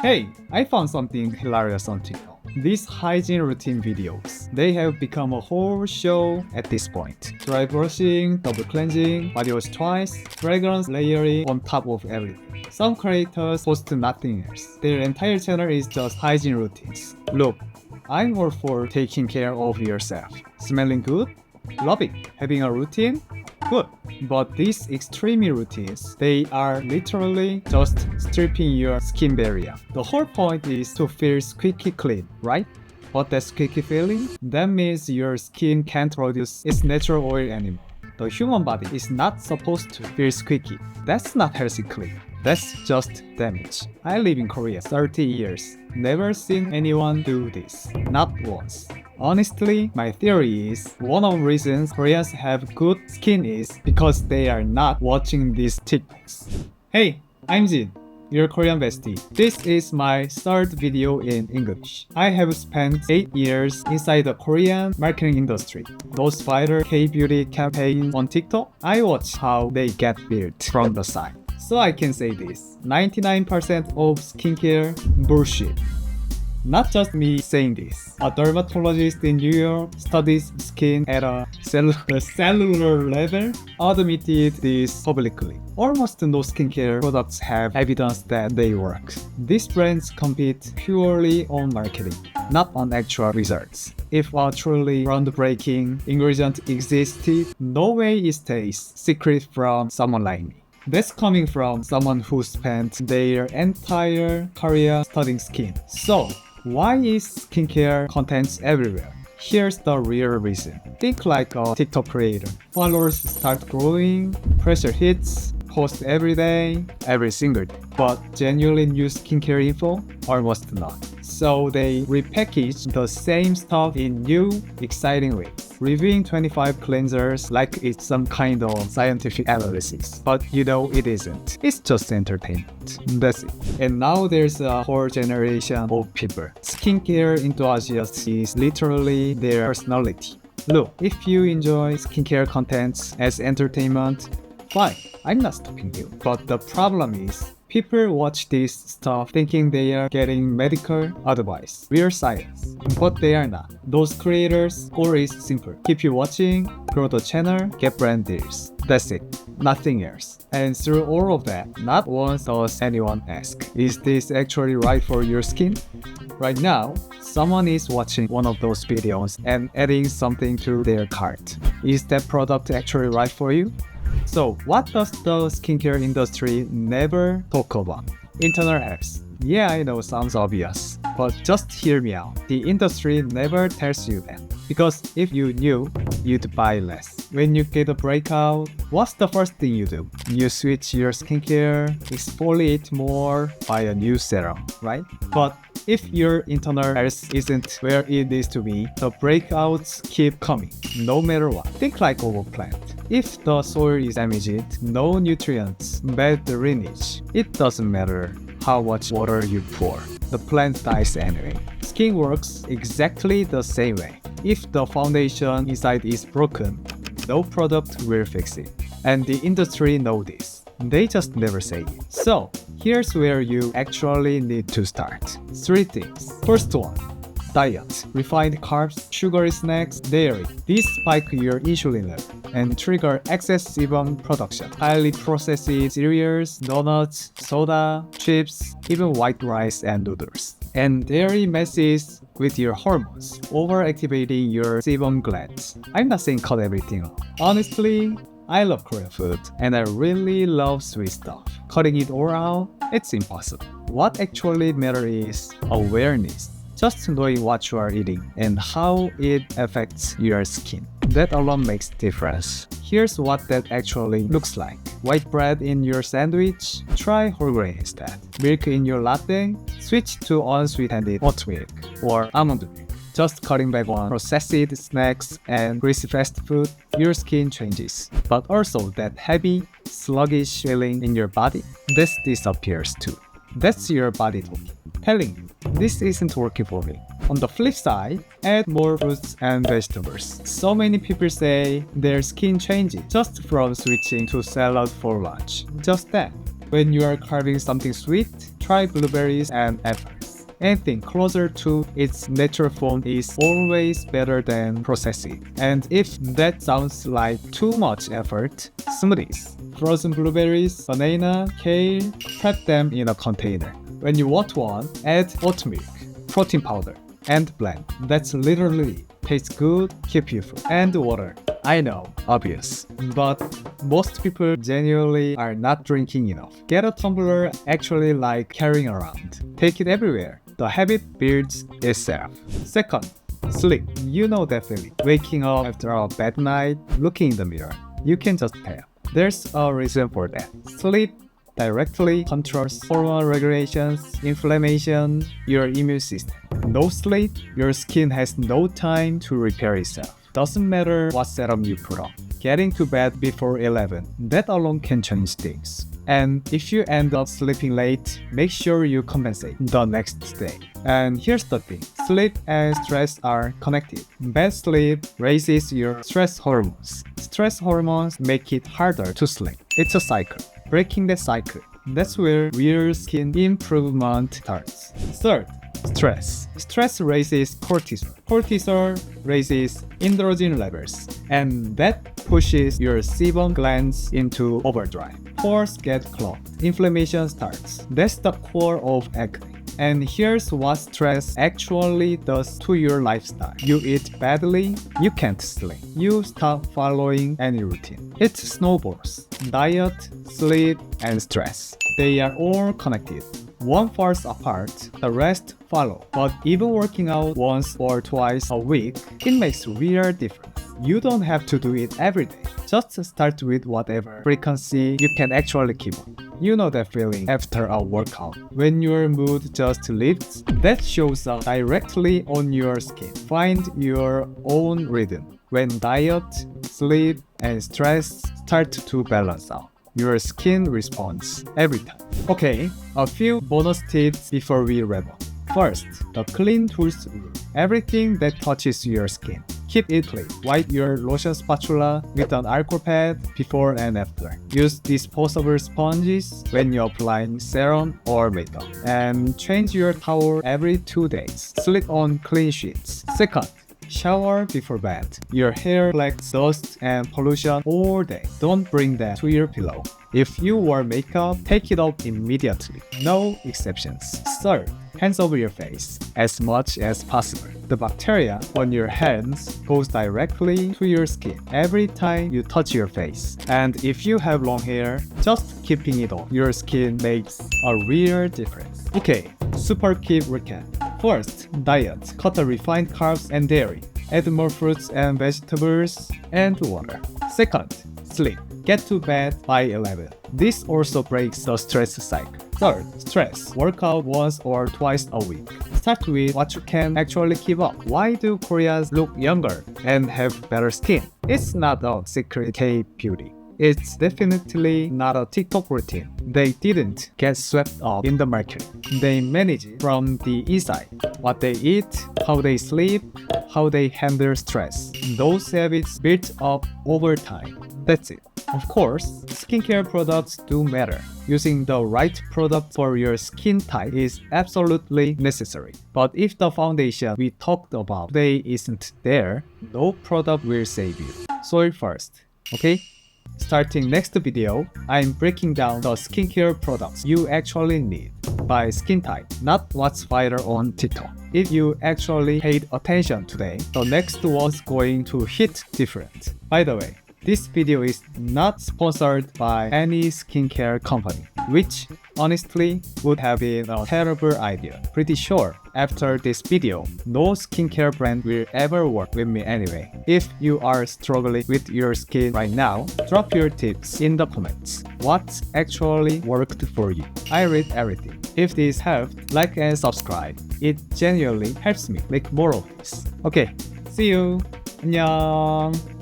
Hey, I found something hilarious on TikTok. These hygiene routine videos. They have become a whole show at this point. Dry brushing, double cleansing, body wash twice, fragrance layering on top of everything. Some creators post nothing else. Their entire channel is just hygiene routines. Look, I'm all for taking care of yourself. Smelling good? Love it. Having a routine? Good. But these extreme routines, they are literally just stripping your skin barrier. The whole point is to feel squeaky clean, right? But that squeaky feeling, that means your skin can't produce its natural oil anymore. The human body is not supposed to feel squeaky. That's not healthy clean. That's just damage. I live in Korea 30 years. Never seen anyone do this. Not once. Honestly, my theory is one of the reasons Koreans have good skin is because they are not watching these TikToks. Hey, I'm Jin, your Korean bestie. This is my third video in English. I have spent 8 years inside the Korean marketing industry. Those viral K-beauty campaigns on TikTok, I watch how they get built from the side. So I can say this, 99% of skincare bullshit. Not just me saying this. A dermatologist in New York studies skin at a cellular level admitted this publicly. Almost no skincare products have evidence that they work. These brands compete purely on marketing, not on actual results. If a truly groundbreaking ingredient existed, no way it stays secret from someone like me. That's coming from someone who spent their entire career studying skin. So, why is skincare content everywhere? Here's the real reason. Think like a TikTok creator. Followers start growing, pressure hits, post every day, every single day. But genuinely new skincare info? Almost none. So they repackage the same stuff in new, exciting ways. Reviewing 25 cleansers like it's some kind of scientific analysis. But you know it isn't. It's just entertainment. That's it. And now there's a whole generation of people. Skincare enthusiasts is literally their personality. Look, if you enjoy skincare contents as entertainment, fine, I'm not stopping you. But the problem is, people watch this stuff thinking they are getting medical advice, real science, but they are not. Those creators' goal is simple. Keep you watching, grow the channel, get brand deals. That's it, nothing else. And through all of that, not once does anyone ask, is this actually right for your skin? Right now, someone is watching one of those videos and adding something to their cart. Is that product actually right for you? So, what does the skincare industry never talk about? Internal health. Yeah, I know, sounds obvious. But just hear me out. The industry never tells you that. Because if you knew, you'd buy less. When you get a breakout, what's the first thing you do? You switch your skincare, exfoliate more, buy a new serum, right? But if your internal health isn't where it needs to be, the breakouts keep coming, no matter what. Think like of a plant. If the soil is damaged, no nutrients, bad drainage, it doesn't matter how much water you pour. The plant dies anyway. Skin works exactly the same way. If the foundation inside is broken, no product will fix it. And the industry knows this. They just never say it. So, here's where you actually need to start. 3 things. First one, diet. Refined carbs, sugary snacks, dairy. These spike your insulin level and trigger excess sebum production. Highly processed cereals, donuts, soda, chips, even white rice and noodles. And dairy messes with your hormones, overactivating your sebum glands. I'm not saying cut everything off. Honestly, I love Korean food, and I really love sweet stuff. Cutting it all out, it's impossible. What actually matters is awareness. Just knowing what you are eating and how it affects your skin. That alone makes difference. Here's what that actually looks like. White bread in your sandwich? Try whole grain instead. Milk in your latte? Switch to unsweetened oat milk or almond milk. Just cutting back on processed snacks and greasy fast food, your skin changes. But also that heavy, sluggish feeling in your body, this disappears too. That's your body talking, telling you, this isn't working for me. On the flip side, add more fruits and vegetables. So many people say their skin changes just from switching to salad for lunch. Just that. When you are carving something sweet, try blueberries and apples. Anything closer to its natural form is always better than processing. And if that sounds like too much effort, smoothies. Frozen blueberries, banana, kale, prep them in a container. When you want one, add oat milk, protein powder, and blend. That's literally it. Tastes good, keep you full. And water. I know, obvious. But most people genuinely are not drinking enough. Get a tumbler actually like carrying around. Take it everywhere. The habit builds itself. Second, sleep. You know that feeling. Waking up after a bad night, looking in the mirror. You can just tell. There's a reason for that. Sleep directly controls hormone regulations, inflammation, your immune system. No sleep, your skin has no time to repair itself. Doesn't matter what serum you put on. Getting to bed before 11, that alone can change things. And if you end up sleeping late, make sure you compensate the next day. And here's the thing, sleep and stress are connected. Bad sleep raises your stress hormones. Stress hormones make it harder to sleep. It's a cycle. Breaking the cycle, that's where real skin improvement starts. Third, stress. Stress raises cortisol. Cortisol raises androgen levels, and that pushes your sebum glands into overdrive. Pores get clogged. Inflammation starts. That's the core of acne. And here's what stress actually does to your lifestyle. You eat badly, you can't sleep. You stop following any routine. It snowballs. Diet, sleep, and stress. They are all connected. One falls apart, the rest follow. But even working out once or twice a week, it makes real difference. You don't have to do it every day. Just start with whatever frequency you can actually keep on. You know that feeling after a workout. When your mood just lifts, that shows up directly on your skin. Find your own rhythm. When diet, sleep, and stress start to balance out, your skin responds every time. Okay, a few bonus tips before we wrap up. First, the clean tools rule. Everything that touches your skin, keep it clean. Wipe your lotion spatula with an alcohol pad before and after. Use disposable sponges when you're applying serum or makeup. And change your towel every 2 days. Sleep on clean sheets. Second, shower before bed. Your hair collects dust and pollution all day. Don't bring that to your pillow. If you wear makeup, take it off immediately. No exceptions. Third, hands over your face as much as possible. The bacteria on your hands goes directly to your skin every time you touch your face. And if you have long hair, just keeping it on your skin makes a real difference. Okay, super quick recap. First, diet. Cut the refined carbs and dairy. Add more fruits and vegetables and water. Second, sleep. Get to bed by 11. This also breaks the stress cycle. Third, stress. Work out once or twice a week. Start with what you can actually keep up. Why do Koreans look younger and have better skin? It's not a secret K-beauty. It's definitely not a TikTok routine. They didn't get swept up in the market. They manage it from the inside. What they eat, how they sleep, how they handle stress. Those habits built up over time. That's it. Of course, skincare products do matter. Using the right product for your skin type is absolutely necessary. But if the foundation we talked about today isn't there, no product will save you. Soil first, okay? Starting next video, I'm breaking down the skincare products you actually need by skin type, not what's viral on TikTok. If you actually paid attention today, the next one's going to hit different. By the way, this video is not sponsored by any skincare company, which honestly would have been a terrible idea. Pretty sure after this video, no skincare brand will ever work with me anyway. If you are struggling with your skin right now, drop your tips in the comments. What actually worked for you? I read everything. If this helped, like and subscribe. It genuinely helps me make more of this. Okay, see you. 안녕.